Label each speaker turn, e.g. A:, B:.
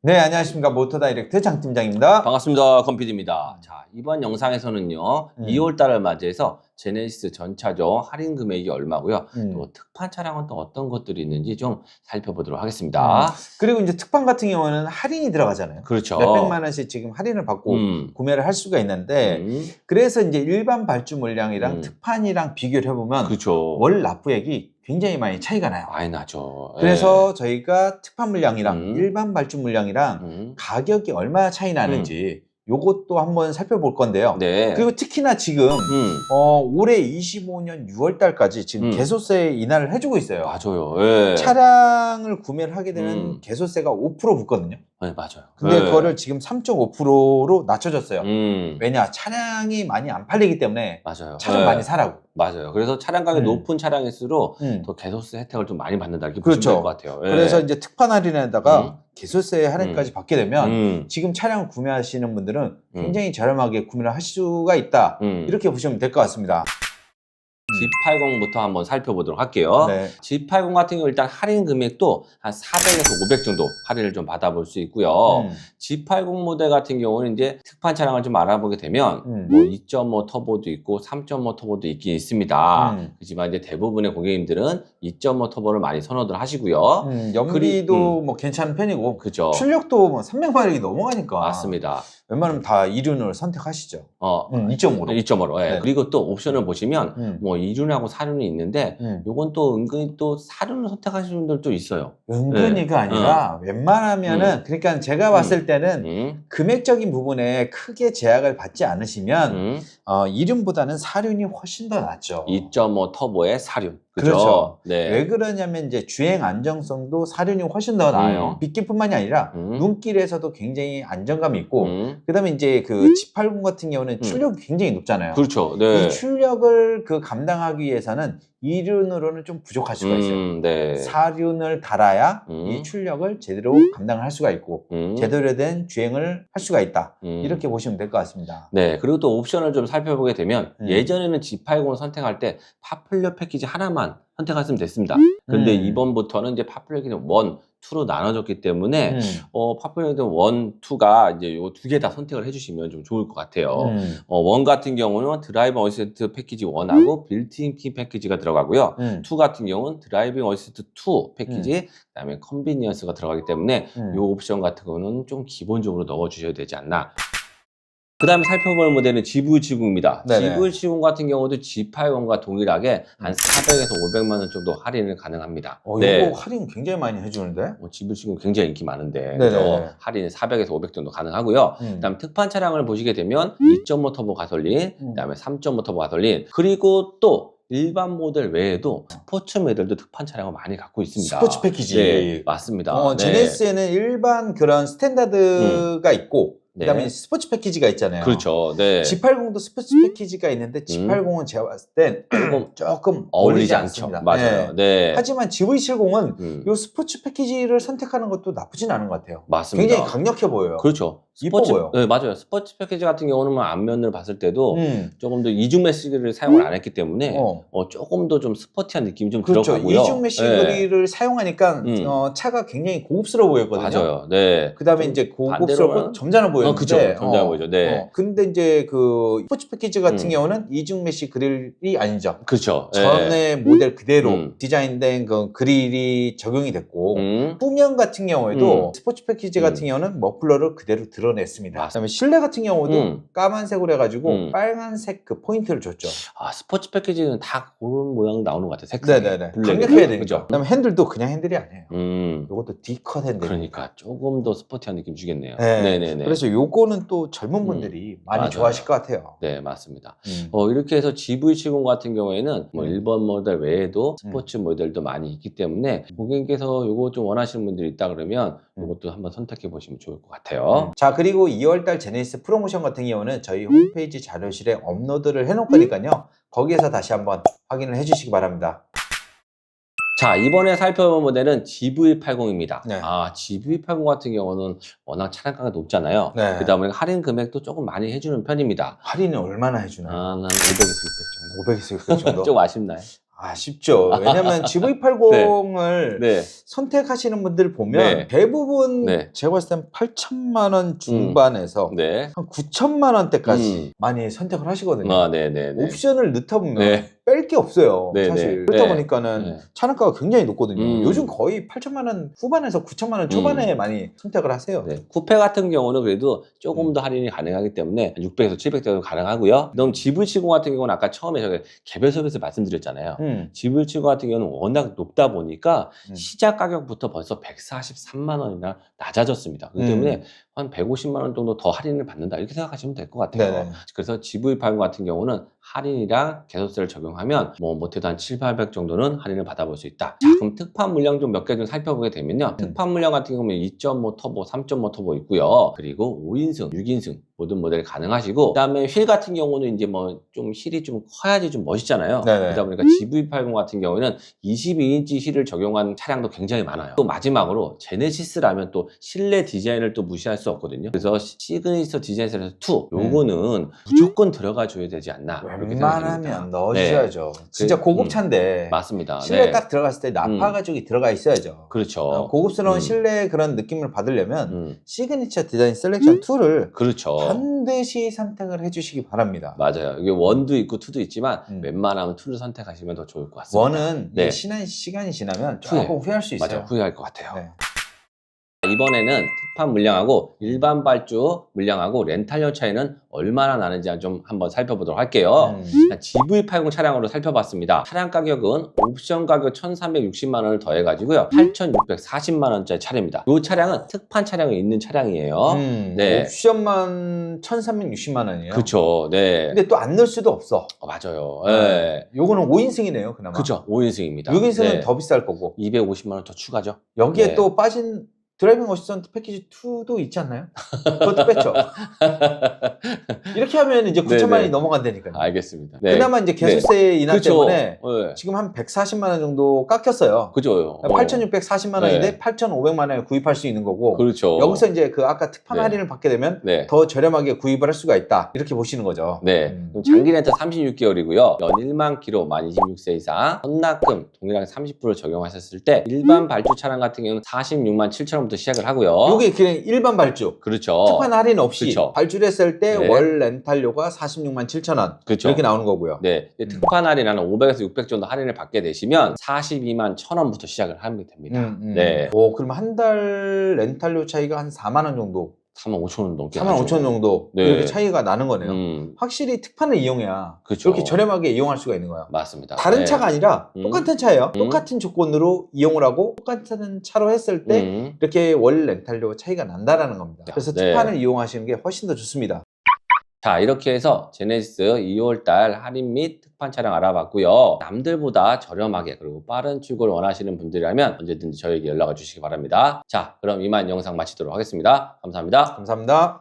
A: 네, 안녕하십니까. 모터다이렉트 장 팀장입니다.
B: 반갑습니다. 건피디입니다. 자, 이번 영상에서는요, 2월 달을 맞이해서 제네시스 전차종 할인 금액이 얼마고요. 또 특판 차량은 또 어떤 것들이 있는지 좀 살펴보도록 하겠습니다.
A: 그리고 이제 특판 같은 경우는 할인이 들어가잖아요.
B: 그렇죠.
A: 몇백만 원씩 지금 할인을 받고 구매를 할 수가 있는데, 그래서 이제 일반 발주 물량이랑 특판이랑 비교를 해보면
B: 그렇죠.
A: 월 납부액이 굉장히 많이 차이가 나요.
B: 많이 나죠.
A: 그래서 저희가 특판 물량이랑 일반 발주 물량이랑 가격이 얼마나 차이 나는지 요것도 한번 살펴볼 건데요.
B: 네.
A: 그리고 특히나 지금 올해 25년 6월 달까지 지금 개소세 인하를 해주고 있어요.
B: 맞아요. 네.
A: 차량을 구매를 하게 되면 개소세가 5% 붙거든요.
B: 네, 맞아요.
A: 근데
B: 네.
A: 그거를 지금 3.5%로 낮춰졌어요. 왜냐? 차량이 많이 안 팔리기 때문에
B: 맞아요.
A: 차 좀
B: 네.
A: 많이 사라고.
B: 맞아요. 그래서 차량 가격이 높은 차량일수록 더 개소세 혜택을 좀 많이 받는다 이렇게
A: 그렇죠.
B: 보시면 될 것 같아요. 네.
A: 그래서 이제 특판 할인에다가 개소세 할인까지 받게 되면 지금 차량을 구매하시는 분들은 굉장히 저렴하게 구매를 하실 수가 있다. 이렇게 보시면 될 것 같습니다.
B: G80부터 한번 살펴보도록 할게요.
A: 네.
B: G80 같은 경우 일단 할인 금액도 한 400에서 500 정도 할인을 좀 받아볼 수 있고요. G80 모델 같은 경우는 이제 특판 차량을 좀 알아보게 되면 뭐 2.5 터보도 있고 3.5 터보도 있긴 있습니다. 하지만 이제 대부분의 고객님들은 2.5 터보를 많이 선호들 하시고요.
A: 연비도 뭐 괜찮은 편이고
B: 그죠.
A: 출력도 뭐 300마력이 넘어가니까
B: 맞습니다.
A: 웬만하면 다 이륜을 선택하시죠. 2.5로.
B: 2.5로. 예.
A: 네.
B: 그리고 또 옵션을 보시면 뭐 2륜하고 4륜이 있는데 요건 또 은근히 또 4륜을 선택하시는 분들도 있어요.
A: 은근히가 아니라 웬만하면은 그러니까 제가 봤을 때는 금액적인 부분에 크게 제약을 받지 않으시면 2륜보다는 4륜이 훨씬 더 낫죠.
B: 2.5 터보의 4륜. 그죠?
A: 그렇죠.
B: 네.
A: 왜 그러냐면 이제 주행 안정성도 4륜이 훨씬 더 나아요. 빗길뿐만이 아니라 눈길에서도 굉장히 안정감이 있고 그다음에 이제 그 G80 같은 경우는 출력이 굉장히 높잖아요.
B: 그렇죠. 네.
A: 이 출력을 감당하기 위해서는 2륜으로는 좀 부족할 수가 있어요.
B: 네.
A: 4륜을 달아야 이 출력을 제대로 감당을 할 수가 있고 제대로 된 주행을 할 수가 있다. 이렇게 보시면 될 것 같습니다.
B: 네. 그리고 또 옵션을 좀 살펴보게 되면 예전에는 G80을 선택할 때 팝플러 패키지 하나만 선택하시면 됐습니다. 근데 이번부터는 이제 팝플러 패키지 1, 2로 나눠졌기 때문에 팝플러 패키지 1, 2가 이제 요 두 개 다 선택을 해주시면 좀 좋을 것 같아요. 1 같은 경우는 드라이빙 어시스트 패키지 1하고 빌트인 키 패키지가 들어가고요. 2 같은 경우는 드라이빙 어시스트 2 패키지, 그다음에 컨비니언스가 들어가기 때문에 요 옵션 같은 거는 좀 기본적으로 넣어주셔야 되지 않나. 그 다음에 살펴볼 모델은 GV70입니다. GV70 같은 경우도 G80과 동일하게 한 400에서 500만 원 정도 할인을 가능합니다.
A: 이거 할인 굉장히 많이 해주는데?
B: GV70 굉장히 인기 많은데 그래서 할인 400에서 500 정도 가능하고요. 그다음 특판 차량을 보시게 되면 2.5 터보 가솔린, 그다음에 3.5 터보 가솔린, 그리고 또 일반 모델 외에도 스포츠 모델도 특판 차량을 많이 갖고 있습니다.
A: 스포츠 패키지.
B: 네, 맞습니다.
A: 제네시스에는 일반 그런 스탠다드가 있고 그다음에 스포츠 패키지가 있잖아요.
B: 그렇죠. 네.
A: G80도 스포츠 패키지가 있는데 G80은 제가 봤을 땐 조금
B: 어울리지 않죠.
A: 않습니다.
B: 맞아요. 네.
A: 하지만 GV70은 이 스포츠 패키지를 선택하는 것도 나쁘진 않은 것 같아요.
B: 맞습니다.
A: 굉장히 강력해 보여요.
B: 그렇죠.
A: 이뻐 보여.
B: 네, 맞아요. 스포츠 패키지 같은 경우는 뭐 앞면을 봤을 때도 조금 더 이중 메시기를 사용을 안 했기 때문에 조금 더 좀 스포티한 느낌이 좀 들어가고요.
A: 이중 메시 그릴을 사용하니까 차가 굉장히 고급스러워 보였거든요.
B: 맞아요. 네.
A: 그다음에 이제 고급스럽고 점잖아 보였는데
B: 그렇죠. 점잖아 보이죠. 네.
A: 근데 이제 그 스포츠 패키지 같은 경우는 이중 메시 그릴이 아니죠.
B: 그렇죠.
A: 전에 모델 그대로 디자인된 그 그릴이 적용이 됐고 후면 같은 경우에도 스포츠 패키지 같은 경우는 머플러를 그대로 드러냈습니다. 그다음에 실내 같은 경우도 까만색으로 해가지고 빨간색 그 포인트를 줬죠.
B: 스포츠 패키지는 다 그런 모양 나오는 것 같아요. 색깔이.
A: 네네네. 강력해야 되니까.
B: 그죠?
A: 그다음에 핸들도 그냥 핸들이 아니에요. 이것도 D컷 핸들.
B: 그러니까 조금 더 스포티한 느낌 주겠네요.
A: 네.
B: 네네네.
A: 그래서 요거는 또 젊은 분들이 많이
B: 맞아요.
A: 좋아하실 것 같아요.
B: 네, 맞습니다. 이렇게 해서 GV70 같은 경우에는 뭐 일본 모델 외에도 스포츠 모델도 많이 있기 때문에 고객님께서 요거 좀 원하시는 분들이 있다 그러면 이것도 한번 선택해 보시면 좋을 것 같아요.
A: 자, 그리고 2월달 제네시스 프로모션 같은 경우는 저희 홈페이지 자료실에 업로드를 해놓을 거니까요. 거기에서 다시 한번 확인을 해주시기 바랍니다.
B: 자, 이번에 살펴볼 모델은 GV80입니다.
A: 네.
B: GV80 같은 경우는 워낙 차량가가 높잖아요.
A: 네.
B: 그러다 보니 할인 금액도 조금 많이 해주는 편입니다.
A: 할인은 얼마나 해주나요?
B: 한 500에서 600 정도.
A: 500에서 600 정도?
B: 좀 아쉽나요?
A: 아쉽죠. 왜냐면 GV80을
B: 네.
A: 선택하시는 분들 보면
B: 네.
A: 대부분
B: 네.
A: 제가 봤을 땐 8천만 원 중반에서
B: 네.
A: 한 9천만 원대까지 많이 선택을 하시거든요.
B: 아, 네네네.
A: 옵션을 넣다 보면
B: 네.
A: 뺄 게 없어요.
B: 네네.
A: 사실. 그러다
B: 네.
A: 보니까는
B: 네.
A: 차량가가 굉장히 높거든요. 요즘 거의 8천만 원 후반에서 9천만 원 초반에 많이 선택을 하세요.
B: 네. 쿠페 같은 경우는 그래도 조금 더 할인이 가능하기 때문에 600에서 700 정도 가능하고요. 그럼 GV70 같은 경우는 아까 처음에 제가 개별 서비스 말씀드렸잖아요. GV70 같은 경우는 워낙 높다 보니까 시작 가격부터 벌써 143만 원이나 낮아졌습니다. 그렇기 때문에 한 150만 원 정도 더 할인을 받는다 이렇게 생각하시면 될 것 같아요.
A: 네네.
B: 그래서 GV80 같은 경우는 할인이랑 개소세를 적용하면 못해도 한 7, 800 정도는 할인을 받아볼 수 있다. 자, 그럼 특판 물량 좀 몇 개 좀 살펴보게 되면요. 특판 물량 같은 경우는 2.5 터보, 3.5 터보 있고요. 그리고 5인승, 6인승 모든 모델 가능하시고, 그다음에 휠 같은 경우는 이제 뭐 좀 휠이 좀 커야지 좀 멋있잖아요.
A: 네네.
B: 그러다 보니까 GV80 같은 경우에는 22인치 휠을 적용한 차량도 굉장히 많아요. 또 마지막으로 제네시스라면 또 실내 디자인을 또 무시할 수 없거든요. 그래서 시그니처 디자인에서 2 요거는 무조건 들어가 줘야 되지 않나.
A: 웬만하면 넣어주셔야죠.
B: 네.
A: 진짜 고급차인데
B: 맞습니다.
A: 실내
B: 네.
A: 딱 들어갔을 때 나파 가죽이 들어가 있어야죠.
B: 그렇죠.
A: 고급스러운 실내 그런 느낌을 받으려면 시그니처 디자인 셀렉션 2를
B: 그렇죠.
A: 반드시 선택을 해주시기 바랍니다.
B: 맞아요. 이게 1도 있고 2도 있지만 웬만하면 2를 선택하시면 더 좋을 것 같습니다.
A: 1은
B: 네.
A: 시간이 지나면 조금 후회할 수 있어요.
B: 맞아요. 후회할 것 같아요.
A: 네.
B: 이번에는 특판 물량하고 일반 발주 물량하고 렌탈료 차이는 얼마나 나는지 좀 한번 살펴보도록 할게요. GV80 차량으로 살펴봤습니다. 차량 가격은 옵션 가격 1,360만 원을 더해가지고요. 8,640만 원짜리 차량입니다. 이 차량은 특판 차량이 있는 차량이에요. 네.
A: 옵션만 1,360만 원이에요.
B: 그렇죠. 네.
A: 근데 또 안 넣을 수도 없어.
B: 맞아요. 네.
A: 요거는 5인승이네요, 그나마.
B: 그렇죠. 5인승입니다.
A: 6인승은 더 비쌀 거고.
B: 250만 원 더 추가죠.
A: 여기에 또 빠진 드라이빙 어시스턴트 패키지 2도 있지 않나요? 그것도 뺐죠. 이렇게 하면 이제 9천만 원이 넘어간다니까요.
B: 알겠습니다.
A: 그나마 이제 개소세 인하
B: 그쵸.
A: 때문에 지금 한 140만 원 정도 깎였어요.
B: 그죠.
A: 8,640만 원인데 8,500만 원에 구입할 수 있는 거고.
B: 그렇죠.
A: 여기서 이제 그 아까 특판 할인을 받게 되면 더 저렴하게 구입을 할 수가 있다. 이렇게 보시는 거죠.
B: 네. 그럼 장기 렌트 36개월이고요. 연 1만 킬로, 만 26세 이상, 헌납금 동일하게 30% 적용하셨을 때 일반 발주 차량 같은 경우는 46만 7천 부터 시작을 하고요.
A: 이게 그냥 일반 발주.
B: 그렇죠.
A: 특판 할인 없이
B: 그렇죠.
A: 발주를 했을 때 월 렌탈료가 46만 7천 원.
B: 그렇죠.
A: 이렇게 나오는 거고요.
B: 네. 특판 할인하는 500에서 600 정도 할인을 받게 되시면 42만 1천 원부터 시작을 하면 됩니다. 네.
A: 그럼 한 달 렌탈료 차이가 한 4만 원 정도.
B: 4만 5천 원 넘게
A: 4만 5천 원 정도 이렇게 차이가 나는 거네요. 확실히 특판을 이용해야
B: 그렇죠.
A: 이렇게 저렴하게 이용할 수가 있는 거야.
B: 맞습니다.
A: 다른 차가 아니라 똑같은 차예요. 똑같은 조건으로 이용을 하고 똑같은 차로 했을 때 이렇게 월 렌탈료 차이가 난다라는 겁니다. 그래서 특판을 이용하시는 게 훨씬 더 좋습니다.
B: 자, 이렇게 해서 제네시스 2월달 할인 및 특판 차량 알아봤고요. 남들보다 저렴하게 그리고 빠른 출고를 원하시는 분들이라면 언제든지 저에게 연락을 주시기 바랍니다. 자, 그럼 이만 영상 마치도록 하겠습니다. 감사합니다.
A: 감사합니다.